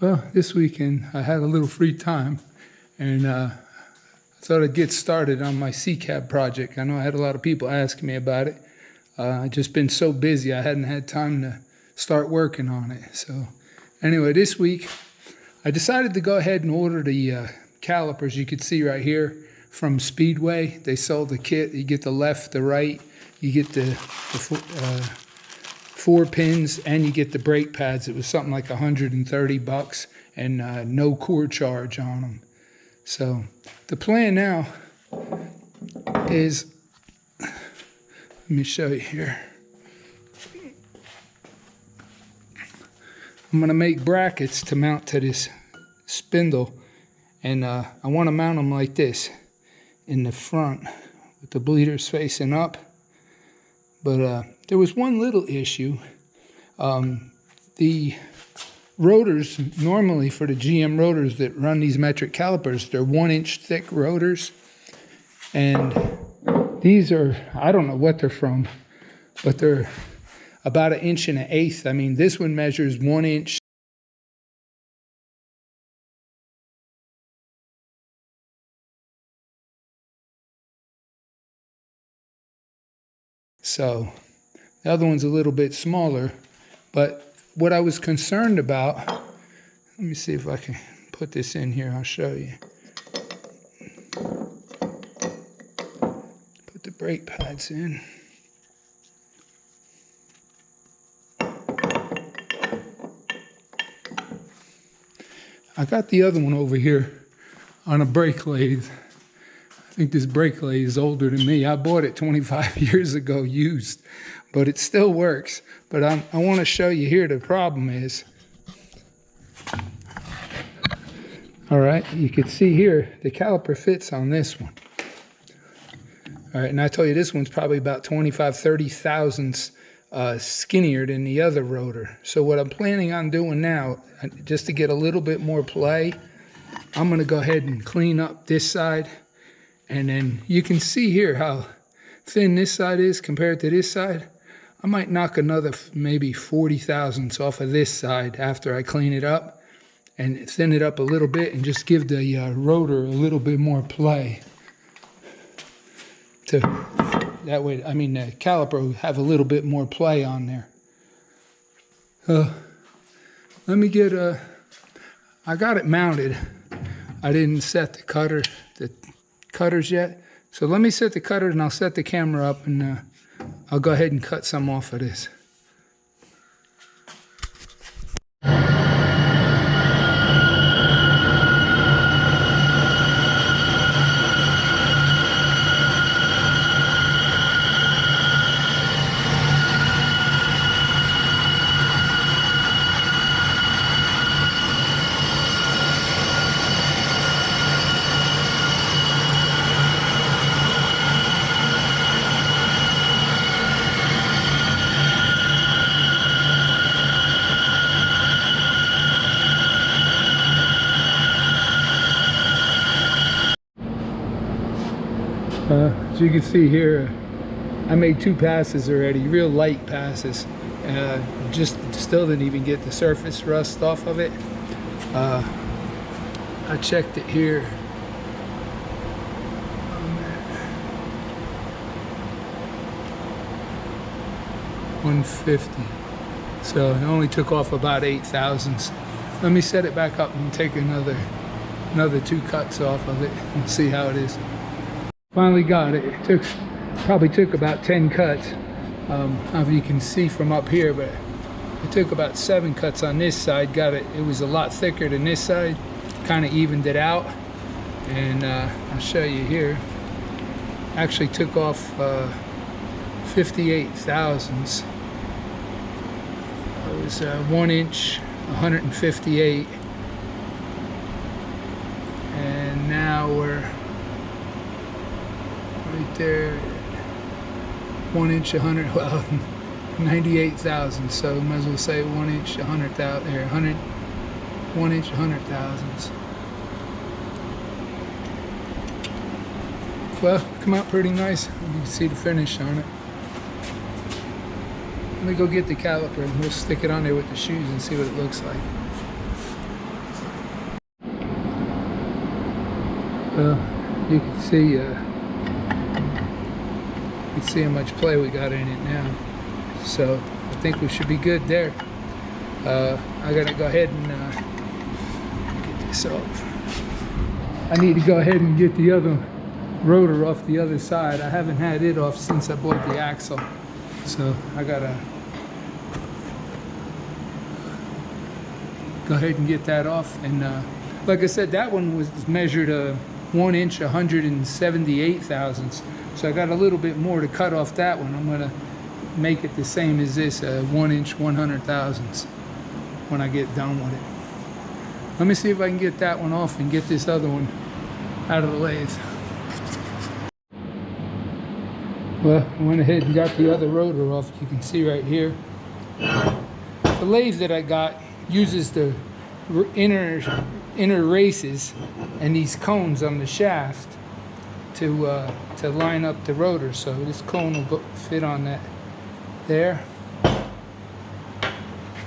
Well, this weekend I had a little free time, and I thought I'd get started on my C-cab project. I know I had a lot of people asking me about it. I've just been so busy I hadn't had time to start working on it. So anyway, this week I decided to go ahead and order the calipers you could see right here from Speedway. They sold the kit. You get the left, the right, you get the 4 pins, and you get the brake pads. It was something like $130 and no core charge on them. So the plan now is, let me show you here. I'm going to make brackets to mount to this spindle, and I want to mount them like this in the front with the bleeders facing up. But there was one little issue. The rotors, normally for the GM rotors that run these metric calipers, they're 1-inch thick rotors. And these are, I don't know what they're from, but they're about 1 1/8 inches. I mean, this one measures 1 inch. So the other one's a little bit smaller, but what I was concerned about, let me see if I can put this in here, I'll show you. Put the brake pads in. I got the other one over here on a brake lathe. I think this brake lathe is older than me. I bought it 25 years ago used, but it still works. But I want to show you here the problem is. All right, you can see here the caliper fits on this one. All right, and I told you this one's probably about 30 thousandths skinnier than the other rotor. So what I'm planning on doing now, just to get a little bit more play, I'm going to go ahead and clean up this side. And then you can see here how thin this side is compared to this side. I might knock another maybe 40 thousandths off of this side after I clean it up and thin it up a little bit and just give the rotor a little bit more play. That way, I mean, the caliper will have a little bit more play on there. Let me get I got it mounted. I didn't set the cutters yet. So let me set the cutter and I'll set the camera up, and I'll go ahead and cut some off of this. As you can see here, I made 2 passes already, real light passes. Just still didn't even get the surface rust off of it. I checked it here. 150. So it only took off about 8 thousandths. Let me set it back up and take another 2 cuts off of it and see how it is. Finally got it. It probably took about 10 cuts. I don't know if you can see from up here, but it took about 7 cuts on this side. Got it. It was a lot thicker than this side. Kind of evened it out. And I'll show you here. Actually took off 58 thousandths. It was 1 inch, 158. And now we're right there, 1 inch, 100, well, 98 thousandths. So might as well say 1 inch, 100,000, or 1 inch, 100 thousandths. Well, come out pretty nice. You can see the finish on it. Let me go get the caliper and we'll stick it on there with the shoes and see what it looks like. You can see how much play we got in it now. So I think we should be good there. I gotta go ahead and get this off. I need to go ahead and get the other rotor off the other side. I haven't had it off since I bought the axle. So I gotta go ahead and get that off. And like I said, that one was measured 1 inch 178 thousandths. So I got a little bit more to cut off that one. I'm gonna make it the same as this, 1 inch 100 thousandths when I get done with it. Let me see if I can get that one off and get this other one out of the lathe. Well, I went ahead and got the other rotor off. You can see right here. The lathe that I got uses the inner races and these cones on the shaft to line up the rotor. So this cone will fit on that there.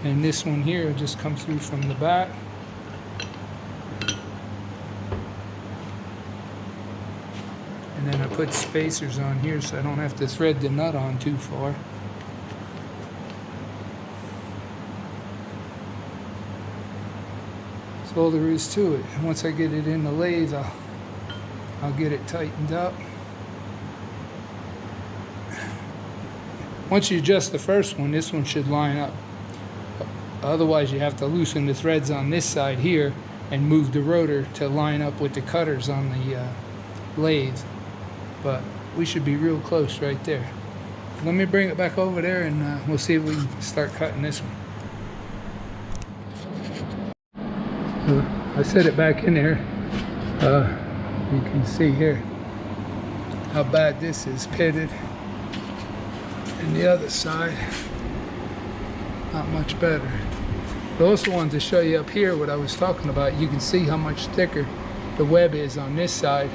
And this one here will just come through from the back. And then I put spacers on here so I don't have to thread the nut on too far. That's all there is to it. Once I get it in the lathe, I'll get it tightened up. Once you adjust the first one, this one should line up. Otherwise, you have to loosen the threads on this side here and move the rotor to line up with the cutters on the lathe. But we should be real close right there. Let me bring it back over there and we'll see if we can start cutting this one. I set it back in there. You can see here how bad this is pitted. And the other side, not much better. I also wanted to show you up here what I was talking about. You can see how much thicker the web is on this side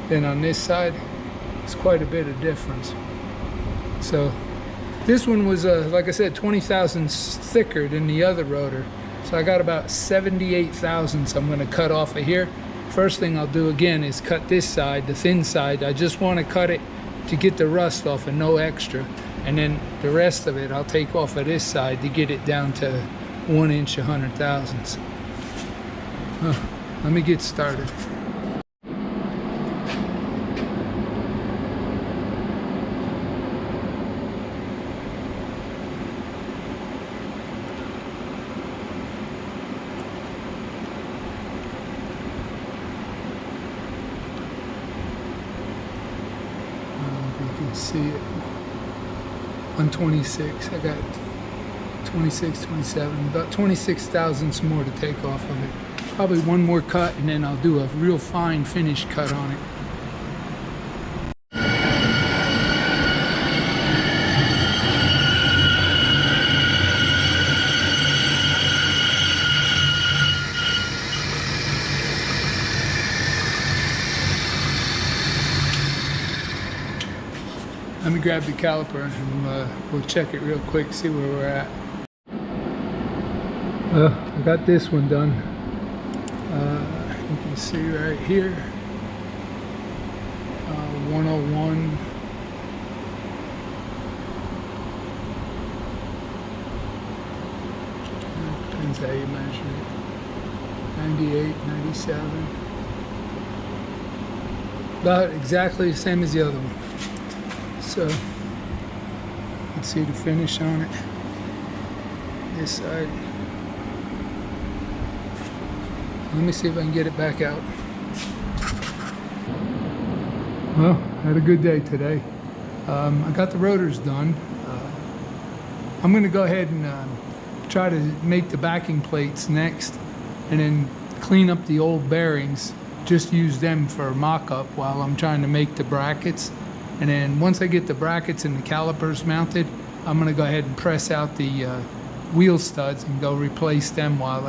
than on this side. It's quite a bit of difference. So this one was, like I said, 20 thousandths thicker than the other rotor. So I got about 78 thousandths I'm going to cut off of here. First thing I'll do again is cut this side, the thin side. I just want to cut it to get the rust off and no extra. And then the rest of it I'll take off of this side to get it down to 1 inch 100 thousandths. Let me get started. See it 126. I got 26, 27, about 26 thousandths more to take off of it. Probably one more cut and then I'll do a real fine finish cut on it. Let me grab the caliper and we'll check it real quick, see where we're at. I got this one done. You can see right here, 101. Depends how you measure it. 98, 97. About exactly the same as the other one. So, let's see the finish on it. This side. Let me see if I can get it back out. Well, had a good day today. I got the rotors done. I'm going to go ahead and try to make the backing plates next and then clean up the old bearings. Just use them for mock-up while I'm trying to make the brackets. And then once I get the brackets and the calipers mounted, I'm going to go ahead and press out the wheel studs and go replace them while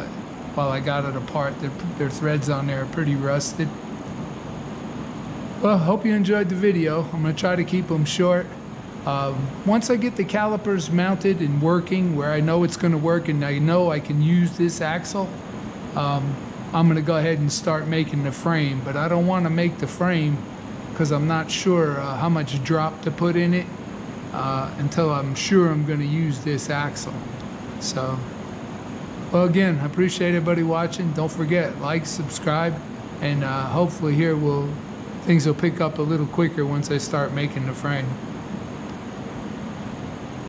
I got it apart. Their threads on there are pretty rusted. Well, hope you enjoyed the video. I'm going to try to keep them short. Once I get the calipers mounted and working where I know it's going to work and I know I can use this axle, I'll I'm going to go ahead and start making the frame. But I don't want to make the frame because I'm not sure how much drop to put in it until I'm sure I'm going to use this axle. So, well, again, I appreciate everybody watching. Don't forget, like, subscribe, and hopefully here things will pick up a little quicker once I start making the frame.